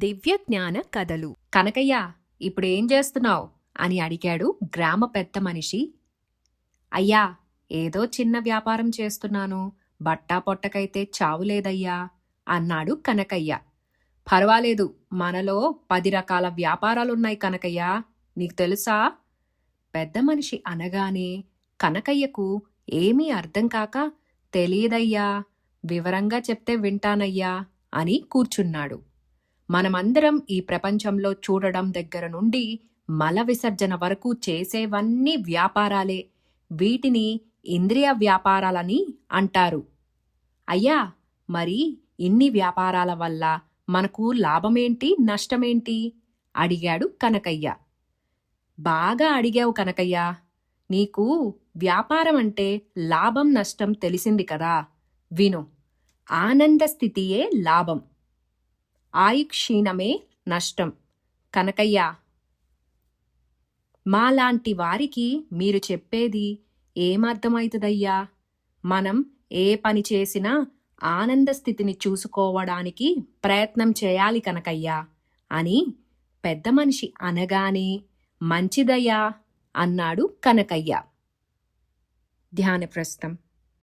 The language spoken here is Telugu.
దివ్య జ్ఞాన కథలు. కనకయ్య, ఇప్పుడేం చేస్తున్నావు అని అడిగాడు గ్రామ పెద్ద మనిషి. అయ్యా, ఏదో చిన్న వ్యాపారం చేస్తున్నాను, బట్టా పొట్టకైతే చావులేదయ్యా అన్నాడు కనకయ్య. పర్వాలేదు, మనలో 10 రకాల వ్యాపారాలున్నాయి కనకయ్య, నీకు తెలుసా? పెద్ద మనిషి అనగానే కనకయ్యకు ఏమీ అర్థం కాక, తెలీదయ్యా, వివరంగా చెప్తే వింటానయ్యా అని కూర్చున్నాడు. మనమందరం ఈ ప్రపంచంలో చూడడం దగ్గర నుండి మల విసర్జన వరకు చేసేవన్నీ వ్యాపారాలే. వీటిని ఇంద్రియ వ్యాపారాలని అంటారు. అయ్యా, మరి ఇన్ని వ్యాపారాల వల్ల మనకు లాభమేంటి, నష్టమేంటి అడిగాడు కనకయ్య. బాగా అడిగావు కనకయ్య. నీకు వ్యాపారం అంటే లాభం నష్టం తెలిసింది కదా. విను. ఆనంద స్థితియే లాభం, ఆయుక్షీణమే నష్టం. కనకయ్య, మాలాంటి వారికి మీరు చెప్పేది ఏమర్థమవుతుందయ్యా? మనం ఏ పని చేసినా ఆనంద స్థితిని చూసుకోవడానికి ప్రయత్నం చేయాలి కనకయ్యా అని పెద్ద మనిషి అనగానే మంచిదయ్యా అన్నాడు కనకయ్య. ధ్యానప్రస్థం.